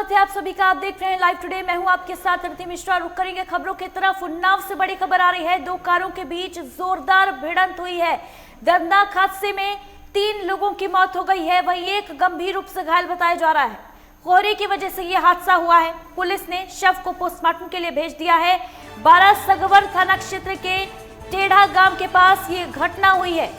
स्वागत है आप सभी का। आप देख रहे हैं लाइव टुडे। मैं हूं आपके साथ रिति मिश्रा। रुक करेंगे खबरों की तरफ। उन्नाव से बड़ी खबर आ रही है। दो कारों के बीच जोरदार भिड़ंत हुई है। दर्दनाक हादसे में 3 लोगों की मौत हो गई है, वहीं एक गंभीर रूप से घायल बताया जा रहा है। कोहरे की वजह से यह हादसा हुआ है। पुलिस ने शव को पोस्टमार्टम के लिए भेज दिया है। बारासगवर थाना क्षेत्र के टेढ़ा गांव के पास ये घटना हुई है।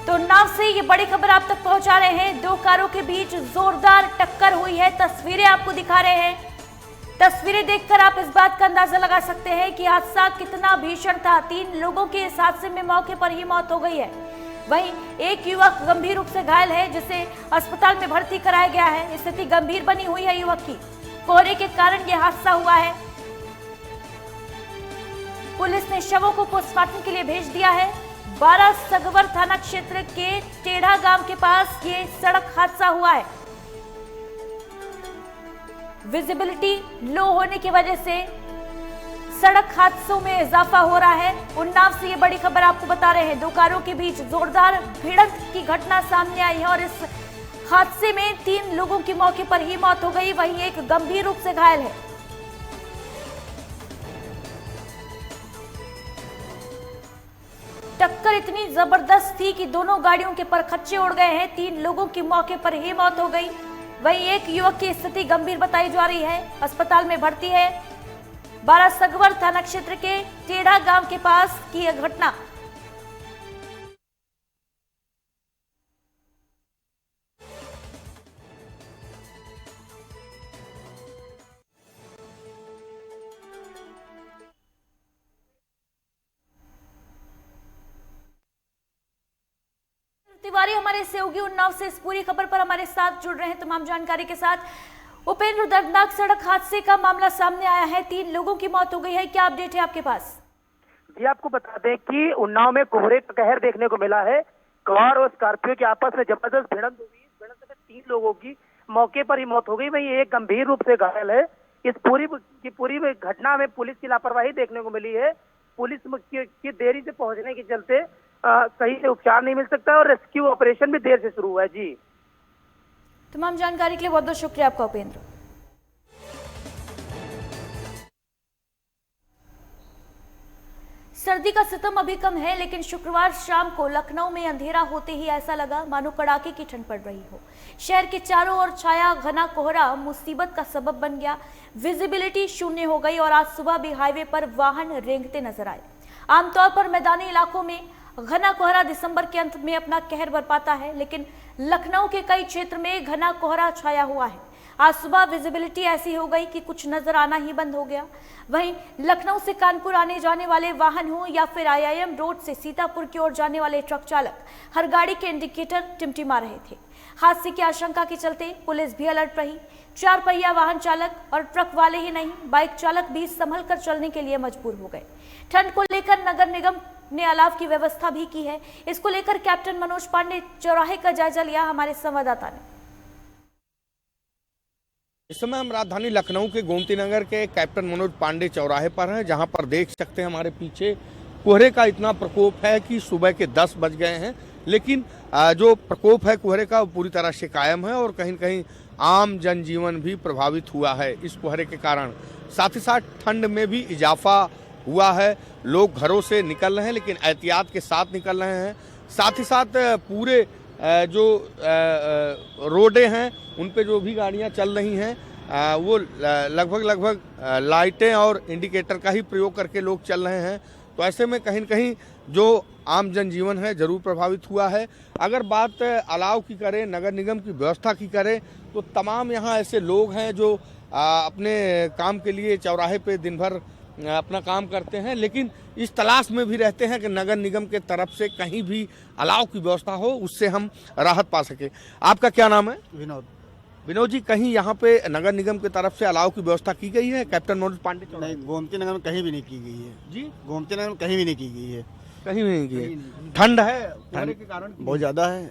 तो उन्नाव से ये बड़ी खबर आप तक पहुंचा रहे हैं। दो कारों के बीच जोरदार टक्कर हुई है। तस्वीरें आपको दिखा रहे हैं। तस्वीरें देखकर आप इस बात का अंदाजा लगा सकते हैं कि हादसा कितना भीषण था। 3 लोगों की इस हादसे में मौके पर ही मौत हो गई है। वहीं एक युवक गंभीर रूप से घायल है, जिसे अस्पताल में भर्ती कराया गया है। स्थिति गंभीर बनी हुई है युवक की। कोहरे के कारण यह हादसा हुआ है। पुलिस ने शवों को पोस्टमार्टम के लिए भेज दिया है। बारासगवर थाना क्षेत्र के टेढ़ा गांव के पास ये सड़क हादसा हुआ है। विजिबिलिटी लो होने की वजह से सड़क हादसों में इजाफा हो रहा है। उन्नाव से ये बड़ी खबर आपको बता रहे हैं। दो कारों के बीच जोरदार भिड़ंत की घटना सामने आई है और इस हादसे में 3 लोगों की मौके पर ही मौत हो गई, वहीं एक गंभीर रूप से घायल है। टक्कर इतनी जबरदस्त थी कि दोनों गाड़ियों के परखच्चे उड़ गए हैं। 3 लोगों की मौके पर ही मौत हो गई, वहीं एक युवक की स्थिति गंभीर बताई जा रही है। अस्पताल में भर्ती है। बारासगवर थाना क्षेत्र के टेढ़ा गांव के पास की यह घटना। तिवारी हमारे सहयोगी उन्नाव से इस पूरी खबर पर हमारे साथ जुड़ रहे हैं तमाम जानकारी के साथ। उपेंद्र, दर्दनाक सड़क हादसे का मामला सामने आया है। 3 लोगों की मौत हो गई है। क्या अपडेट है आपके पास? जी, आपको बता दें कि उन्नाव में कोहरे का कहर देखने को मिला है। कार और स्कॉर्पियो के आपस में जबरदस्त भिड़ंत हुई। इस भिड़ंत में 3 लोगों की मौके पर ही मौत हो गई, वहीं एक गंभीर रूप से घायल है। इस पूरी घटना में पुलिस की लापरवाही देखने को मिली है। पुलिस की देरी से पहुंचने के चलते सही से उपचार नहीं मिल सकता और रेस्क्यू ऑपरेशन भी देर से शुरू हुआ है। जी, तमाम जानकारी के लिए बहुत बहुत शुक्रिया आपका उपेंद्र। सर्दी का सितम अभी कम है, लेकिन शुक्रवार शाम को लखनऊ में अंधेरा होते ही ऐसा लगा मानो कड़ाके की ठंड पड़ रही हो। शहर के चारों ओर छाया घना कोहरा मुसीबत का सबब बन गया। विजिबिलिटी शून्य हो गई और आज सुबह भी हाईवे पर वाहन रेंगते नजर आए। आमतौर पर मैदानी इलाकों में घना कोहरा दिसंबर के अंत में अपना कहर बरपाता है, लेकिन लखनऊ के कई क्षेत्र में घना कोहरा छाया हुआ है। आज सुबह विजिबिलिटी ऐसी हो गई कि कुछ नजर आना ही बंद हो गया। वहीं लखनऊ से कानपुर आने जाने वाले वाहन हो या फिर IIM रोड से सीतापुर की ओर जाने वाले ट्रक चालक, हर गाड़ी के इंडिकेटर टिमटिमा रहे थे। हादसे की आशंका के चलते पुलिस भी अलर्ट रही। 4 पहिया वाहन चालक और ट्रक वाले ही नहीं, बाइक चालक भी संभल कर चलने के लिए मजबूर हो गए। ठंड को लेकर नगर निगम ने अलाव की व्यवस्था भी की है। इसको लेकर कैप्टन मनोज पांडे चौराहे का जायजा लिया हमारे संवाददाता ने। इस समय हम राजधानी लखनऊ के गोमती नगर के कैप्टन मनोज पांडे चौराहे पर हैं, जहां पर देख सकते हैं हमारे पीछे कोहरे का इतना प्रकोप है कि सुबह के 10 बज गए हैं, लेकिन जो प्रकोप है कोहरे का वो पूरी तरह से कायम है और कहीं न कहीं आम जनजीवन भी प्रभावित हुआ है इस कोहरे के कारण। साथ ही साथ ठंड में भी इजाफा हुआ है। लोग घरों से निकल रहे हैं, लेकिन एहतियात के साथ निकल रहे हैं। साथ ही साथ पूरे जो रोडें हैं उन पे जो भी गाड़ियां चल रही हैं वो लगभग लाइटें और इंडिकेटर का ही प्रयोग करके लोग चल रहे हैं। तो ऐसे में कहीं न कहीं जो आम जनजीवन है जरूर प्रभावित हुआ है। अगर बात अलाव की करें, नगर निगम की व्यवस्था की करें, तो तमाम यहाँ ऐसे लोग हैं जो अपने काम के लिए चौराहे पे दिन भर अपना काम करते हैं, लेकिन इस तलाश में भी रहते हैं कि नगर निगम के तरफ से कहीं भी अलाव की व्यवस्था हो, उससे हम राहत पा सके। आपका क्या नाम है? विनोद। विनोद जी, कहीं यहाँ पे नगर निगम की तरफ से अलाव की व्यवस्था की गई है? कैप्टन मनोज पांडे नहीं, गोमती नगर में कहीं भी नहीं की गई है। जी, गोमती नगर में कहीं भी नहीं की गई है। कहीं भी नहीं की है। ठंड है कोहरे के कारण? बहुत ज़्यादा है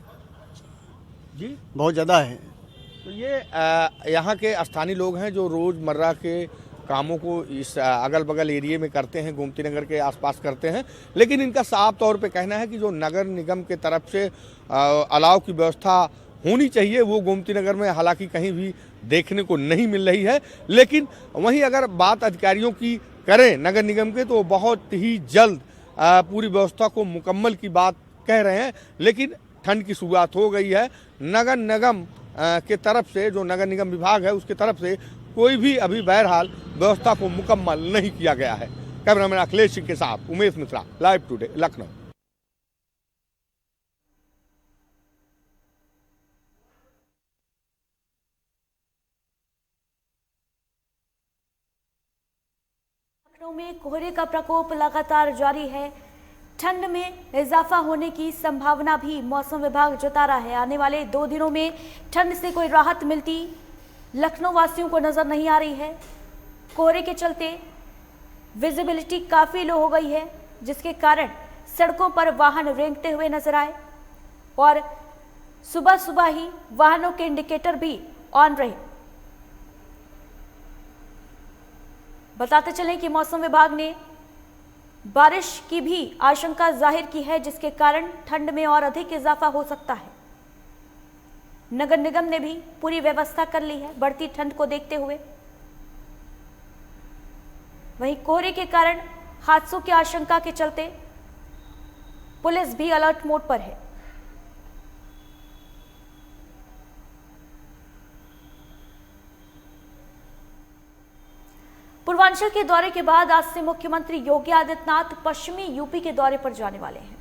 जी, बहुत ज़्यादा है। तो ये यहाँ के स्थानीय लोग हैं जो रोजमर्रा के कामों को इस अगल बगल एरिया में करते हैं, गोमती नगर के आसपास करते हैं, लेकिन इनका साफ तौर पे कहना है कि जो नगर निगम के तरफ से अलाव की व्यवस्था होनी चाहिए वो गोमती नगर में हालांकि कहीं भी देखने को नहीं मिल रही है। लेकिन वहीं अगर बात अधिकारियों की करें नगर निगम के, तो बहुत ही जल्द पूरी व्यवस्था को मुकम्मल की बात कह रहे हैं। लेकिन ठंड की शुरुआत हो गई है। नगर निगम के तरफ से, जो नगर निगम विभाग है उसके तरफ से कोई भी अभी बहरहाल व्यवस्था को मुकम्मल नहीं किया गया है। कैमरामैन अखिलेश सिंह के साथ उमेश मिश्रा, लाइव टुडे, लखनऊ। लखनऊ में कोहरे का प्रकोप लगातार जारी है। ठंड में इजाफा होने की संभावना भी मौसम विभाग जता रहा है। आने वाले 2 दिनों में ठंड से कोई राहत मिलती लखनऊ वासियों को नजर नहीं आ रही है। कोहरे के चलते विजिबिलिटी काफी लो हो गई है, जिसके कारण सड़कों पर वाहन रेंगते हुए नजर आए और सुबह सुबह ही वाहनों के इंडिकेटर भी ऑन रहे। बताते चलें कि मौसम विभाग ने बारिश की भी आशंका जाहिर की है, जिसके कारण ठंड में और अधिक इजाफा हो सकता है। नगर निगम ने भी पूरी व्यवस्था कर ली है बढ़ती ठंड को देखते हुए। वहीं कोहरे के कारण हादसों की आशंका के चलते पुलिस भी अलर्ट मोड पर है। पूर्वांचल के दौरे के बाद आज से मुख्यमंत्री योगी आदित्यनाथ पश्चिमी यूपी के दौरे पर जाने वाले हैं।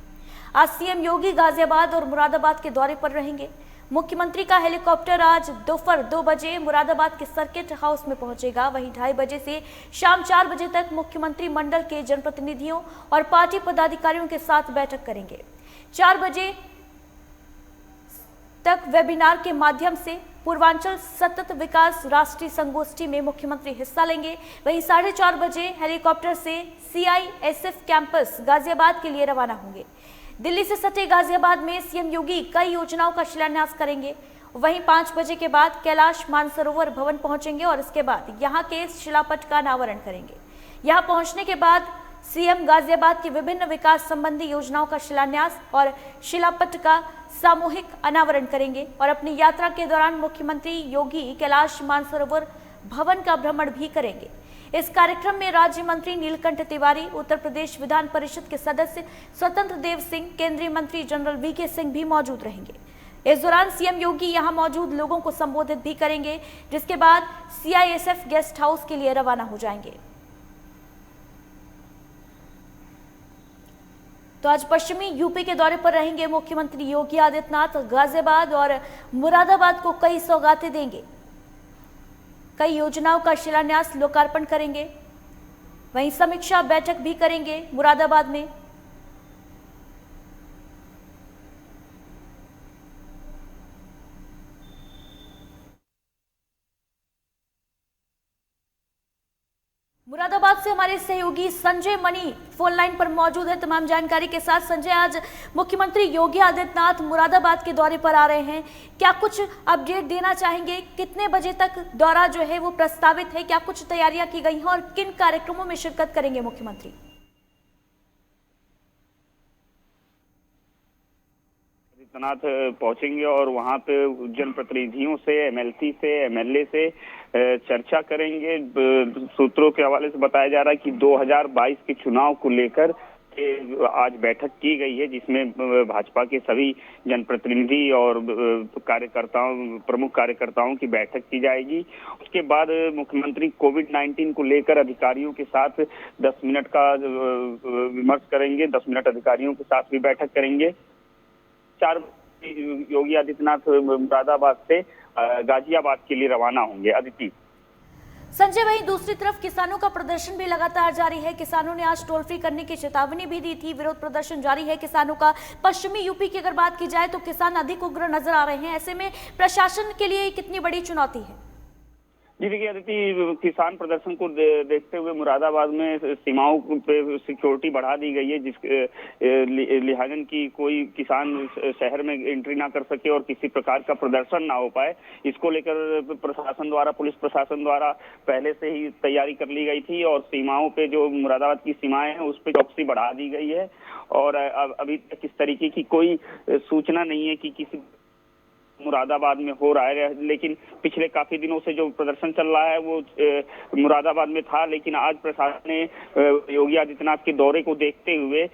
आज सीएम योगी गाजियाबाद और मुरादाबाद के दौरे पर रहेंगे। मुख्यमंत्री का हेलीकॉप्टर आज दोपहर 2 बजे मुरादाबाद के सर्किट हाउस में पहुंचेगा। वहीं 2:30 बजे से शाम 4 बजे तक मुख्यमंत्री मंडल के जनप्रतिनिधियों और पार्टी पदाधिकारियों के साथ बैठक करेंगे। 4 बजे तक वेबिनार के माध्यम से पूर्वांचल सतत विकास राष्ट्रीय संगोष्ठी में मुख्यमंत्री हिस्सा लेंगे। वहीं 4:30 बजे हेलीकॉप्टर से CISF कैंपस गाजियाबाद के लिए रवाना होंगे। दिल्ली से सटे गाजियाबाद में सीएम योगी कई योजनाओं का शिलान्यास करेंगे। वहीं 5 बजे के बाद कैलाश मानसरोवर भवन पहुंचेंगे और इसके बाद यहां के शिलापट का अनावरण करेंगे। यहां पहुंचने के बाद सीएम गाजियाबाद की विभिन्न विकास संबंधी योजनाओं का शिलान्यास और शिलापट का सामूहिक अनावरण करेंगे और अपनी यात्रा के दौरान मुख्यमंत्री योगी कैलाश मानसरोवर भवन का भ्रमण भी करेंगे। इस कार्यक्रम में राज्य मंत्री नीलकंठ तिवारी, उत्तर प्रदेश विधान परिषद के सदस्य स्वतंत्र देव सिंह, केंद्रीय मंत्री जनरल VK सिंह भी मौजूद रहेंगे। इस दौरान सीएम योगी यहां मौजूद लोगों को संबोधित भी करेंगे, जिसके बाद CISF गेस्ट हाउस के लिए रवाना हो जाएंगे। तो आज पश्चिमी यूपी के दौरे पर रहेंगे मुख्यमंत्री योगी आदित्यनाथ। गाजियाबाद और मुरादाबाद को कई सौगातें देंगे, कई योजनाओं का शिलान्यास लोकार्पण करेंगे। वहीं समीक्षा बैठक भी करेंगे मुरादाबाद में। मुरादाबाद से हमारे सहयोगी संजय मणि फोन लाइन पर मौजूद है तमाम जानकारी के साथ। संजय, आज मुख्यमंत्री योगी आदित्यनाथ मुरादाबाद के दौरे पर आ रहे हैं, क्या कुछ अपडेट देना चाहेंगे? कितने बजे तक दौरा जो है वो प्रस्तावित है? क्या कुछ तैयारियां की गई हैं और किन कार्यक्रमों में शिरकत करेंगे मुख्यमंत्री? आदित्यनाथ पहुंचेंगे और वहां पे जनप्रतिनिधियों से, MLC से, MLA से चर्चा करेंगे। सूत्रों के हवाले से बताया जा रहा है कि 2022 के चुनाव को लेकर आज बैठक की गई है, जिसमें भाजपा के सभी जनप्रतिनिधि और कार्यकर्ताओं, प्रमुख कार्यकर्ताओं की बैठक की जाएगी। उसके बाद मुख्यमंत्री कोविड-19 को लेकर अधिकारियों के साथ 10 मिनट का विमर्श करेंगे। 10 मिनट अधिकारियों के साथ भी बैठक करेंगे। 4 योगी आदित्यनाथ मुरादाबाद से गाजियाबाद के लिए रवाना होंगे। अदिति। संजय, वहीं दूसरी तरफ किसानों का प्रदर्शन भी लगातार जारी है। किसानों ने आज टोल फ्री करने की चेतावनी भी दी थी। विरोध प्रदर्शन जारी है किसानों का। पश्चिमी यूपी की अगर बात की जाए तो किसान अधिक उग्र नजर आ रहे हैं। ऐसे में प्रशासन के लिए कितनी बड़ी चुनौती है? जी देखिए अदिति, किसान प्रदर्शन को देखते हुए मुरादाबाद में सीमाओं पे सिक्योरिटी बढ़ा दी गई है, जिसके लिहाजन की कोई किसान शहर में एंट्री ना कर सके और किसी प्रकार का प्रदर्शन ना हो पाए। इसको लेकर प्रशासन द्वारा, पुलिस प्रशासन द्वारा पहले से ही तैयारी कर ली गई थी और सीमाओं पे, जो मुरादाबाद की सीमाएं हैं, उस पर चौकसी बढ़ा दी गई है। और अभी तक इस तरीके की कोई सूचना नहीं है कि किसी मुरादाबाद में हो रहा है, लेकिन पिछले काफी दिनों से जो प्रदर्शन चल रहा है वो मुरादाबाद में था, लेकिन आज प्रशासन ने योगी आदित्यनाथ के दौरे को देखते हुए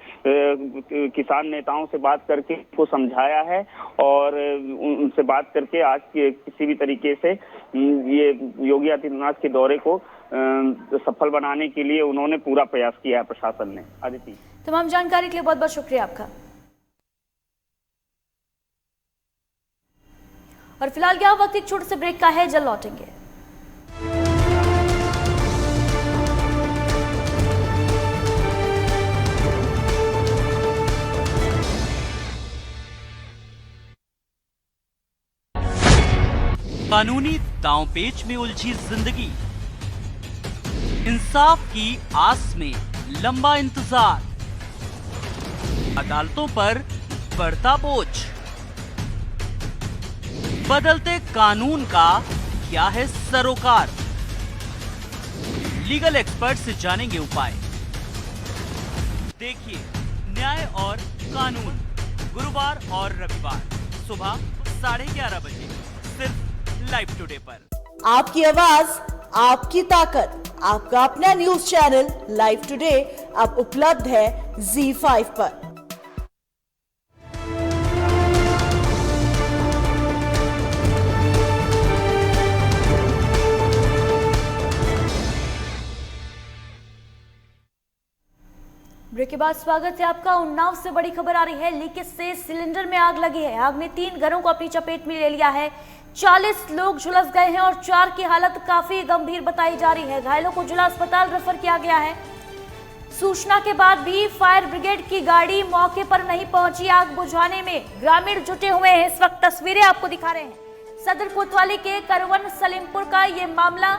किसान नेताओं से बात करके उसको समझाया है और उनसे बात करके आज किसी भी तरीके से ये योगी आदित्यनाथ के दौरे को सफल बनाने के लिए उन्होंने पूरा प्रयास किया है प्रशासन ने। आदित्य, तमाम जानकारी के लिए बहुत बहुत शुक्रिया आपका। और फिलहाल क्या वक्त एक छोटे से ब्रेक का है, जल्द लौटेंगे। कानूनी दांवपेच में उलझी जिंदगी, इंसाफ की आस में लंबा इंतजार, अदालतों पर बढ़ता बोझ, बदलते कानून का क्या है सरोकार। लीगल एक्सपर्ट से जानेंगे उपाय। देखिए न्याय और कानून, गुरुवार और रविवार सुबह 11:30 बजे सिर्फ लाइव टुडे पर। आपकी आवाज, आपकी ताकत, आपका अपना न्यूज चैनल लाइव टुडे अब उपलब्ध है ZEE5 पर। ब्रेक के बाद स्वागत है आपका। उन्नाव से बड़ी खबर आ रही है, लीकेज से सिलेंडर में आग लगी है। आग ने 3 घरों को अपनी चपेट में ले लिया है। 40 लोग झुलस गए हैं और 4 की हालत काफी गंभीर बताई जा रही है। घायलों को जिला अस्पताल रेफर किया गया है। सूचना के बाद भी फायर ब्रिगेड की गाड़ी मौके पर नहीं पहुंची। आग बुझाने में ग्रामीण जुटे हुए हैं। इस वक्त तस्वीरें आपको दिखा रहे हैं सदर कोतवाली के करवन सलीमपुर का ये मामला,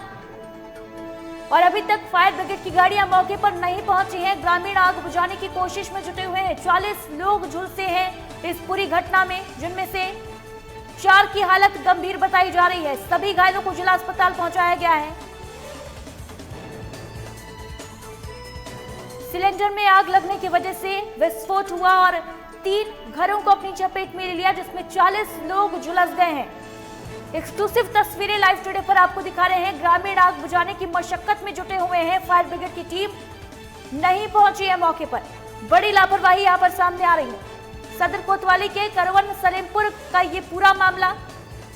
और अभी तक फायर ब्रिगेड की गाड़ियां मौके पर नहीं पहुंची हैं। ग्रामीण आग बुझाने की कोशिश में जुटे हुए हैं। 40 लोग झुलसे हैं इस पूरी घटना में, जिनमें से 4 की हालत गंभीर बताई जा रही है। सभी घायलों को जिला अस्पताल पहुंचाया गया है। सिलेंडर में आग लगने की वजह से विस्फोट हुआ और 3 घरों को अपनी चपेट में ले लिया, जिसमें 40 लोग झुलस गए हैं। एक्सक्लूसिव तस्वीरें लाइव टुडे पर आपको दिखा रहे हैं। ग्रामीण आग बुझाने की मशक्कत में जुटे हुए हैं। फायर ब्रिगेड की टीम नहीं पहुंची है मौके पर। बड़ी लापरवाही यहां पर सामने आ रही है। सदर कोतवाली के करवन सलीमपुर का ये पूरा मामला,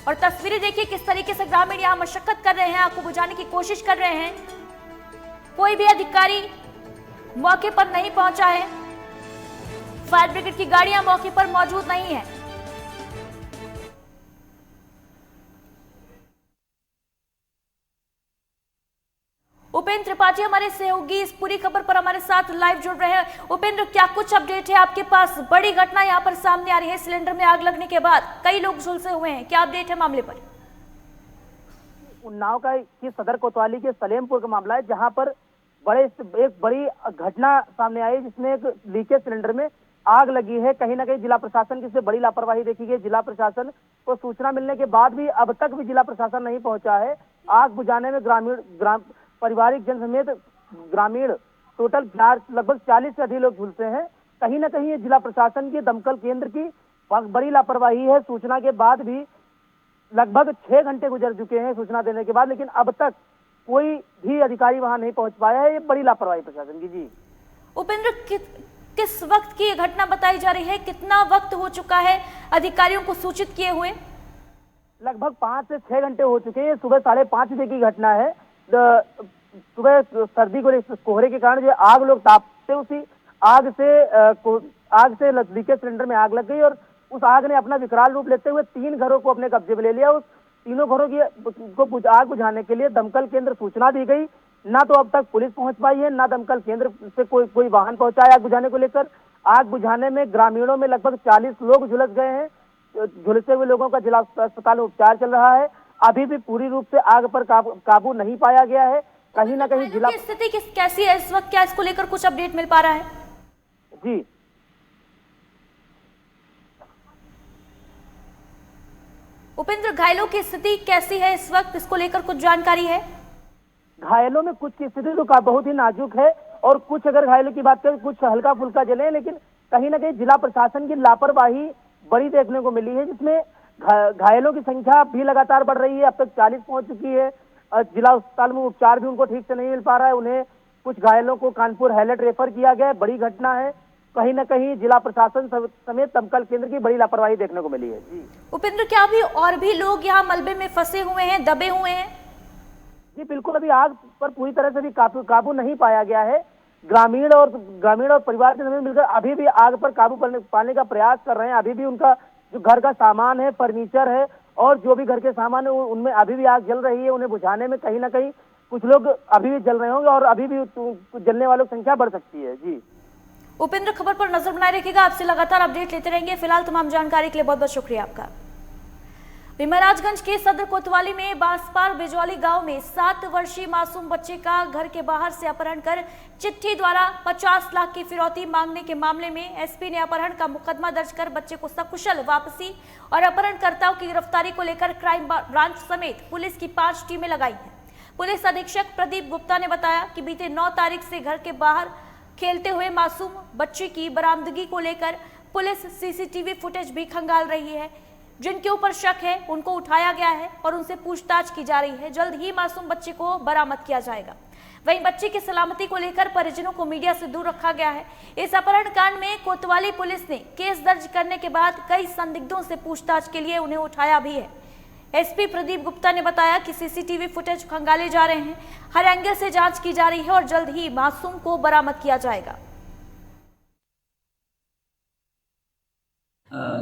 और तस्वीरें देखिए किस तरीके से ग्रामीण यहां मशक्कत कर रहे हैं, आग को बुझाने की कोशिश कर रहे हैं। कोई भी अधिकारी मौके पर नहीं पहुंचा है। फायर ब्रिगेड की गाड़ियां मौके पर मौजूद नहीं है। उपेंद्र त्रिपाठी हमारे सहयोगी इस पूरी खबर पर हमारे साथ लाइव जुड़ रहे हैं। उपेंद्र, क्या कुछ अपडेट है आपके पास? बड़ी घटना यहां पर सामने आ रही है। सिलेंडर में आग लगने के बाद कई लोग झुलसे हुए हैं, क्या अपडेट है मामले पर? उन्नाव का की सदर कोतवाली के सलेमपुर का मामला है, जहां पर एक बड़ी घटना सामने आई, जिसमें एक लीकेज सिलेंडर में आग लगी है। कहीं ना कहीं जिला प्रशासन की इससे बड़ी लापरवाही देखी गई। जिला प्रशासन को सूचना मिलने के बाद भी अब तक भी जिला प्रशासन नहीं पहुंचा है। आग बुझाने में पारिवारिक जन समेत ग्रामीण टोटल लगभग 40 से अधिक लोग झुलसे हैं। कहीं ना कहीं ये जिला प्रशासन की दमकल केंद्र की बड़ी लापरवाही है। सूचना के बाद भी लगभग 6 घंटे गुजर चुके हैं सूचना देने के बाद, लेकिन अब तक कोई भी अधिकारी वहां नहीं पहुंच पाया है। ये बड़ी लापरवाही प्रशासन की। जी उपेंद्र, किस वक्त की ये घटना बताई जा रही है? कितना वक्त हो चुका है अधिकारियों को सूचित किए हुए? लगभग 5 से 6 घंटे हो चुके हैं। सुबह 5:30 बजे की घटना है। सुबह सर्दी को कोहरे के कारण जो आग लोग तापते, उसी आग से लीकेज सिलेंडर में आग लग गई और उस आग ने अपना विकराल रूप लेते हुए 3 घरों को अपने कब्जे में ले लिया। उस तीनों घरों को आग बुझाने के लिए दमकल केंद्र सूचना दी गई, ना तो अब तक पुलिस पहुंच पाई है, ना दमकल केंद्र से कोई वाहन पहुंचा है आग बुझाने को लेकर। आग बुझाने में ग्रामीणों में लगभग 40 लोग झुलस गए हैं। झुलसे हुए लोगों का जिला अस्पताल में उपचार चल रहा है। अभी भी पूरी रूप से आग पर काबू नहीं पाया गया है। कहीं ना कहीं जिला की स्थिति कैसी है इस वक्त? क्या इसको लेकर कुछ अपडेट मिल पा रहा है? जी उपेंद्र, घायलों की स्थिति कैसी है इस वक्त? इसको लेकर कुछ जानकारी है? घायलों में कुछ की स्थिति तो बहुत ही नाजुक है, और कुछ अगर घायलों की बात करें कुछ हल्का फुल्का जले, लेकिन कहीं ना कहीं जिला प्रशासन की लापरवाही बड़ी देखने को मिली है, जिसमें घायलों की संख्या भी लगातार बढ़ रही है, अब तक 40 पहुंच चुकी है। जिला अस्पताल में उपचार भी उनको ठीक से नहीं मिल पा रहा है। उन्हें कुछ घायलों को कानपुर हैलेट रेफर किया गया है। बड़ी घटना है, कहीं न कहीं जिला प्रशासन समेत दमकल केंद्र की बड़ी लापरवाही देखने को मिली है। जी उपेंद्र, क्या अभी और भी लोग यहाँ मलबे में फंसे हुए हैं, दबे हुए हैं? जी बिल्कुल, अभी आग पर पूरी तरह से भी काबू नहीं पाया गया है। ग्रामीण और परिवार के सभी मिलकर अभी भी आग पर काबू पाने का प्रयास कर रहे हैं। अभी भी उनका जो घर का सामान है, फर्नीचर है और जो भी घर के सामान है उनमें अभी भी आग जल रही है। उन्हें बुझाने में कहीं ना कहीं कुछ लोग अभी भी जल रहे होंगे और अभी भी जलने वालों की संख्या बढ़ सकती है। जी उपेंद्र, खबर पर नजर बनाए रखिएगा, आपसे लगातार अपडेट लेते रहेंगे। फिलहाल तमाम जानकारी के लिए बहुत बहुत शुक्रिया आपका। महाराजगंज के सदर कोतवाली में बांसपार बिजौली गांव में 7 वर्षीय मासूम बच्चे का घर के बाहर से अपहरण कर चिट्ठी द्वारा 50 लाख की फिरौती मांगने के मामले में एसपी ने अपहरण का मुकदमा दर्ज कर बच्चे को सकुशल वापसी और अपहरणकर्ताओं की गिरफ्तारी को लेकर क्राइम ब्रांच समेत पुलिस की 5 टीमें लगाई हैं। पुलिस अधीक्षक प्रदीप गुप्ता ने बताया कि बीते 9 तारीख से घर के बाहर खेलते हुए मासूम बच्चे की बरामदगी को लेकर पुलिस सीसीटीवी फुटेज भी खंगाल रही है। जिनके ऊपर शक है उनको उठाया गया है और उनसे पूछताछ की जा रही है। जल्द ही मासूम बच्चे को बरामद किया जाएगा। वहीं बच्चे की सलामती को लेकर परिजनों को मीडिया से दूर रखा गया है। इस अपहरण कांड में कोतवाली पुलिस ने केस दर्ज करने के बाद कई संदिग्धों से पूछताछ के लिए उन्हें उठाया भी है। एसपी प्रदीप गुप्ता ने बताया कि सीसीटीवी फुटेज खंगाले जा रहे हैं, हर एंगल से जांच की जा रही है और जल्द ही मासूम को बरामद किया जाएगा।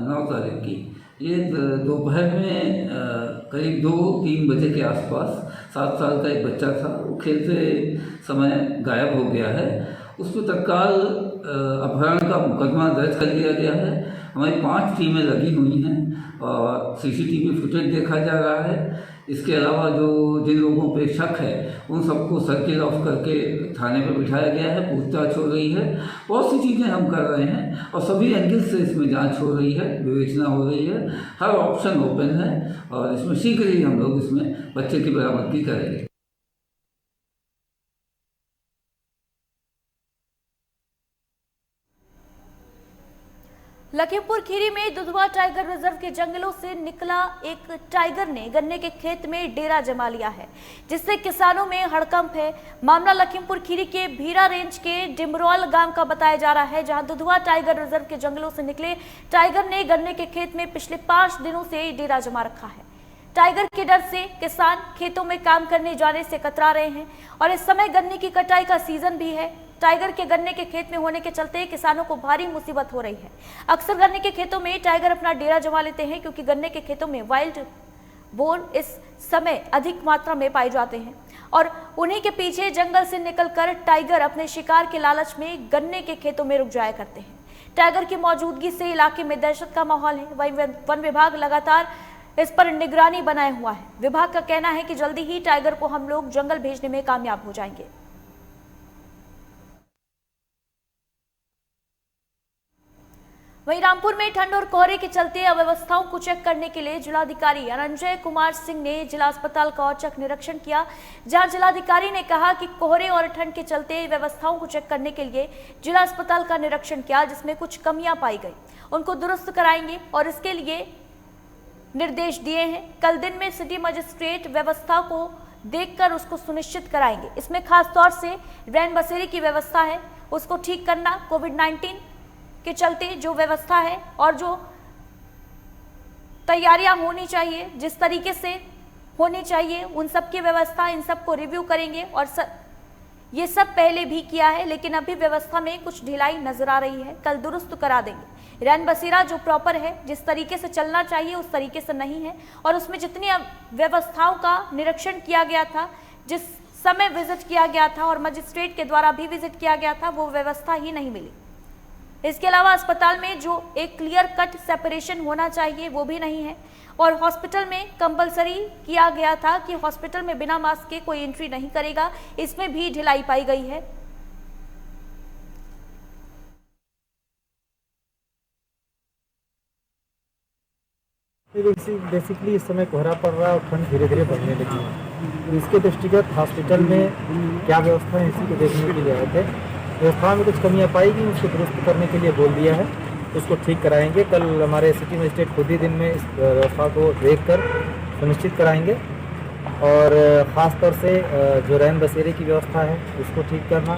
9 तारीख की ये दोपहर में करीब 2-3 बजे के आसपास 7 साल का एक बच्चा था, वो खेलते समय गायब हो गया है। उस पर तत्काल अपहरण का मुकदमा दर्ज कर लिया गया है। हमारी 5 टीमें लगी हुई हैं और सीसीटीवी फुटेज देखा जा रहा है। इसके अलावा जो जिन लोगों पे शक है उन सबको सर्किल ऑफ करके थाने पर बिठाया गया है, पूछताछ हो रही है। बहुत सी चीज़ें हम कर रहे हैं और सभी एंगल से इसमें जांच हो रही है, विवेचना हो रही है। हर ऑप्शन ओपन है और इसमें शीघ्र ही हम लोग इसमें बच्चे की बरामदगी करेंगे। लखीमपुर खीरी में दुधवा टाइगर रिजर्व के जंगलों से निकला एक टाइगर ने गन्ने के खेत में डेरा जमा लिया है, जिससे किसानों में हड़कंप है। मामला लखीमपुर खीरी के भीरा रेंज के डिमरौल गांव का बताया जा रहा है, जहां दुधवा टाइगर रिजर्व के जंगलों से निकले टाइगर ने गन्ने के खेत में पिछले 5 दिनों से डेरा जमा रखा है। टाइगर के डर से किसान खेतों में काम करने जाने से कतरा रहे हैं और इस समय गन्ने की कटाई का सीजन भी है। टाइगर के गन्ने के खेत में होने के चलते किसानों को भारी मुसीबत हो रही है। अक्सर गन्ने के खेतों में टाइगर अपना डेरा जमा लेते हैं, क्योंकि गन्ने के खेतों में वाइल्ड बोर इस समय अधिक मात्रा में पाए जाते हैं और उन्हीं के पीछे जंगल से निकलकर टाइगर अपने शिकार के लालच में गन्ने के खेतों में रुक जाया करते हैं। टाइगर की मौजूदगी से इलाके में दहशत का माहौल है। वहीं वन विभाग लगातार इस पर निगरानी बनाए हुआ है। विभाग का कहना है कि जल्दी ही टाइगर को हम लोग जंगल भेजने में कामयाब हो जाएंगे। वहीं रामपुर में ठंड और कोहरे के चलते अव्यवस्थाओं को चेक करने के लिए जिलाधिकारी अनंजय कुमार सिंह ने जिला अस्पताल का औचक निरीक्षण किया, जहां जिलाधिकारी ने कहा कि कोहरे और ठंड के चलते व्यवस्थाओं को चेक करने के लिए जिला अस्पताल का निरीक्षण किया, जिसमें कुछ कमियां पाई गई, उनको दुरुस्त कराएंगे और इसके लिए निर्देश दिए हैं। कल दिन में सिटी मजिस्ट्रेट व्यवस्था को देखकर उसको सुनिश्चित कराएंगे। इसमें खास तौर से रैन बसेरे की व्यवस्था है, उसको ठीक करना, कोविड-19 के चलते जो व्यवस्था है और जो तैयारियां होनी चाहिए, जिस तरीके से होनी चाहिए, उन सब की व्यवस्था, इन सब को रिव्यू करेंगे और ये सब पहले भी किया है, लेकिन अभी व्यवस्था में कुछ ढिलाई नजर आ रही है। कल दुरुस्त करा देंगे। रैन बसेरा जो प्रॉपर है, जिस तरीके से चलना चाहिए उस तरीके से नहीं है और उसमें जितनी व्यवस्थाओं का निरीक्षण किया गया था, जिस समय विजिट किया गया था और मजिस्ट्रेट के द्वारा भी विजिट किया गया था, वो व्यवस्था ही नहीं मिली। इसके अलावा अस्पताल में जो एक क्लियर कट सेपरेशन होना चाहिए वो भी नहीं है और हॉस्पिटल में कंपलसरी किया गया था कि हॉस्पिटल में बिना मास्क के कोई एंट्री नहीं करेगा, इसमें भी ढिलाई पाई गई है। बेसिकली इस समय कोहरा पड़ रहा है और ठंड धीरे धीरे बढ़ने लगी है। इसके दृष्टिगत हॉस्पिटल में क्या व्यवस्था है, इसी को देखने के लिए आए थे। व्यवस्था में कुछ कमियां पाई गई, उसको दुरुस्त करने के लिए बोल दिया है उसको ठीक कराएंगे। कल हमारे सिटी मजिस्ट्रेट खुद ही दिन में इस व्यवस्था को देखकर सुनिश्चित कराएंगे और ख़ास तौर से जो रैन बसेरे की व्यवस्था है उसको ठीक करना,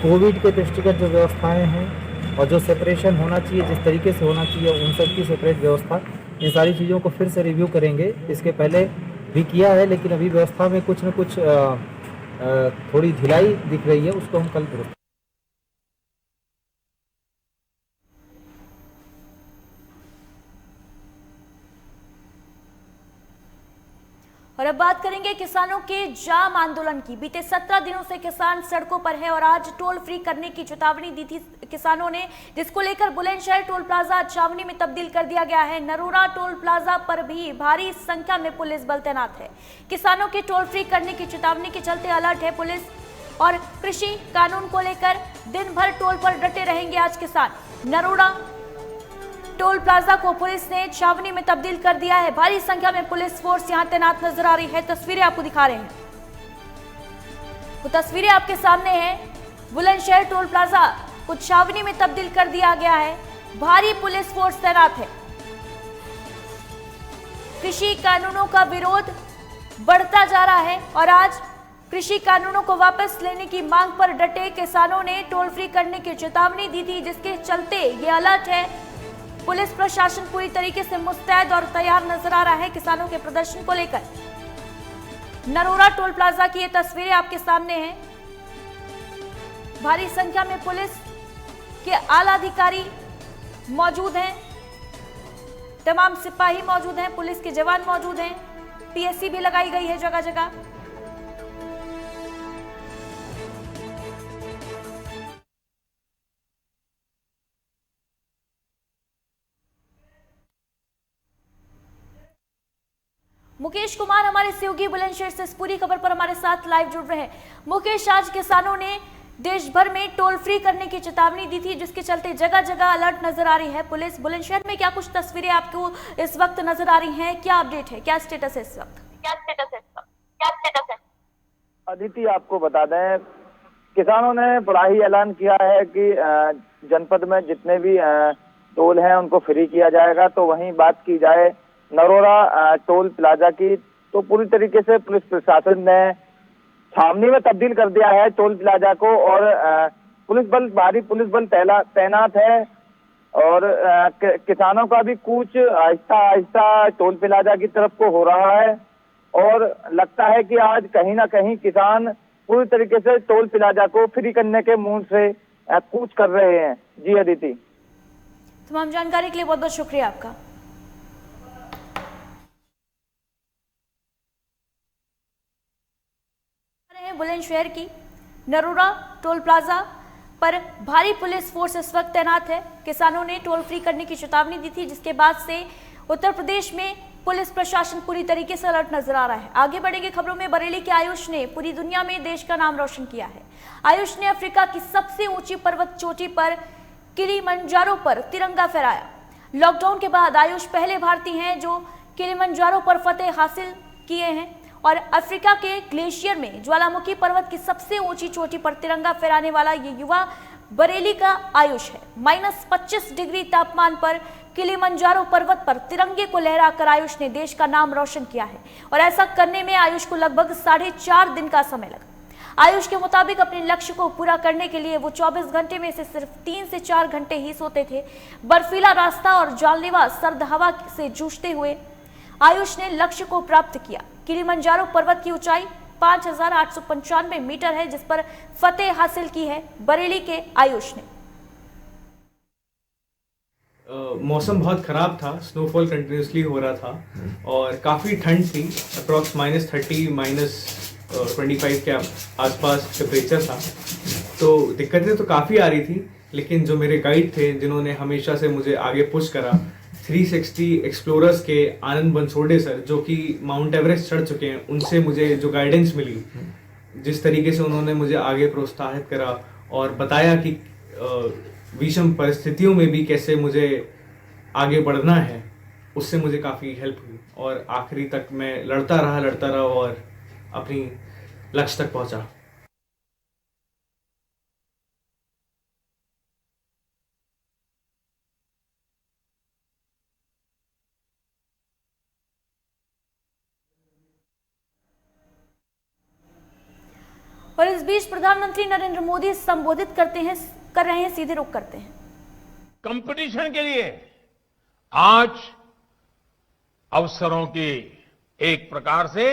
कोविड के दृष्टिगत जो व्यवस्थाएं हैं और जो सेपरेशन होना चाहिए, जिस तरीके से होना चाहिए उन सब की सेपरेट व्यवस्था, इन सारी चीज़ों को फिर से रिव्यू करेंगे। इसके पहले भी किया है लेकिन अभी व्यवस्था में कुछ न कुछ थोड़ी ढिलाई दिख रही है, उसको हम कल दुरुस्त। और अब बात करेंगे किसानों के जाम आंदोलन की। बीते 17 दिनों से किसान सड़कों पर है और आज टोल फ्री करने की चेतावनी दी थी किसानों ने, जिसको लेकर बुलंदशहर टोल प्लाजा छावनी में तब्दील कर दिया गया है। नरोरा टोल प्लाजा पर भी भारी संख्या में पुलिस बल तैनात है। किसानों के टोल फ्री करने की चेतावनी के चलते अलर्ट है पुलिस और कृषि कानून को लेकर दिन भर टोल पर डटे रहेंगे आज किसान। नरोरा टोल प्लाजा को पुलिस ने छावनी में तब्दील कर दिया है। भारी संख्या में पुलिस फोर्स यहां तैनात नजर आ रही है। तस्वीरें आपको दिखा रहे हैं, वो तस्वीरें आपके सामने हैं। बुलंदशहर टोल प्लाजा को छावनी में तब्दील कर दिया गया है, भारी पुलिस फोर्स तैनात है। कृषि कानूनों का विरोध बढ़ता जा रहा है और आज कृषि कानूनों को वापस लेने की मांग पर डटे किसानों ने टोल फ्री करने की चेतावनी दी थी, जिसके चलते ये अलर्ट है। पुलिस प्रशासन पूरी तरीके से मुस्तैद और तैयार नजर आ रहा है किसानों के प्रदर्शन को लेकर। नरोरा टोल प्लाजा की ये तस्वीरें आपके सामने हैं। भारी संख्या में पुलिस के आला अधिकारी मौजूद हैं, तमाम सिपाही मौजूद हैं, पुलिस के जवान मौजूद हैं, पीएससी भी लगाई गई है जगह जगह। मुकेश कुमार हमारे सहयोगी बुलंदशहर से इस पूरी खबर पर हमारे साथ लाइव जुड़ रहे हैं। मुकेश, आज किसानों ने देश भर में टोल फ्री करने की चेतावनी दी थी, जिसके चलते जगह जगह अलर्ट नजर आ रही है पुलिस। बुलंदशहर में क्या कुछ तस्वीरें आपको इस वक्त नजर आ रही हैं, क्या अपडेट है, क्या स्टेटस है इस वक्त? अदिति, आपको बता दें, किसानों ने बड़ा ही ऐलान किया है कि जनपद में जितने भी टोल हैं उनको फ्री किया जाएगा। तो वहीं बात की जाए नरोरा टोल प्लाजा की, तो पूरी तरीके से पुलिस प्रशासन ने छावनी में तब्दील कर दिया है टोल प्लाजा को और पुलिस बल, भारी पुलिस बल तैनात है और किसानों का भी कूच आहिस्ता आहिस्ता टोल प्लाजा की तरफ को हो रहा है और लगता है कि आज कहीं ना कहीं किसान पूरी तरीके से टोल प्लाजा को फ्री करने के मूड से कूच कर रहे हैं। जी अदिति, तमाम जानकारी के लिए बहुत बहुत शुक्रिया आपका। बुलंदशहर की नरोरा टोल प्लाजा पर भारी पुलिस फोर्स इस वक्त तैनात है। किसानों ने टोल फ्री करने की चेतावनी दी थी, जिसके बाद से उत्तर प्रदेश में पुलिस प्रशासन पूरी तरीके से अलर्ट नजर आ रहा है। आगे बढ़ेंगे खबरों में। बरेली के आयुष ने पूरी दुनिया में देश का नाम रोशन किया है। आयुष ने अफ्रीका की सबसे ऊंची पर्वत चोटी पर किलिमंजारो पर तिरंगा फहराया। लॉकडाउन के बाद आयुष पहले भारतीय हैं जो किलिमंजारो पर फतेह हासिल किए हैं और अफ्रीका के ग्लेशियर में ज्वालामुखी पर्वत की सबसे ऊंची चोटी पर तिरंगा फहराने वाला ये युवा बरेली का आयुष है। -25 डिग्री तापमान पर किलिमंजारो पर्वत पर तिरंगे को लहराकर आयुष ने देश का नाम रोशन किया है और ऐसा करने में आयुष को लगभग 4.5 दिन का समय लगा। आयुष के मुताबिक अपने लक्ष्य को पूरा करने के लिए वो 24 घंटे में से सिर्फ 3 से 4 घंटे ही सोते थे। बर्फीला रास्ता और जानलेवा सर्द हवा से जूझते हुए आयुष ने लक्ष्य को प्राप्त किया। किलिमंजारो पर्वत की ऊंचाई 5,895 मीटर है, जिस पर फतेह हासिल की है बरेली के आयुष ने। मौसम बहुत ख़राब था, स्नोफॉल कंटिन्यूसली हो रहा था और काफ़ी ठंड थी। अप्रॉक्स -30 -25 के आसपास टेम्परेचर था। तो दिक्कतें तो काफ़ी आ रही थी, लेकिन जो मेरे गाइड थे जिन्होंने हमेशा से मुझे आगे पुश करा, 360 एक्सप्लोरर्स के आनंद बंसोड़े सर, जो कि माउंट एवरेस्ट चढ़ चुके हैं, उनसे मुझे जो गाइडेंस मिली, जिस तरीके से उन्होंने मुझे आगे प्रोत्साहित करा और बताया कि विषम परिस्थितियों में भी कैसे मुझे आगे बढ़ना है, उससे मुझे काफ़ी हेल्प हुई और आखिरी तक मैं लड़ता रहा और अपनी लक्ष्य तक पहुंचा। इस बीच प्रधानमंत्री नरेंद्र मोदी संबोधित कर रहे हैं, सीधे रुख करते हैं। कंपटीशन के लिए आज अवसरों की एक प्रकार से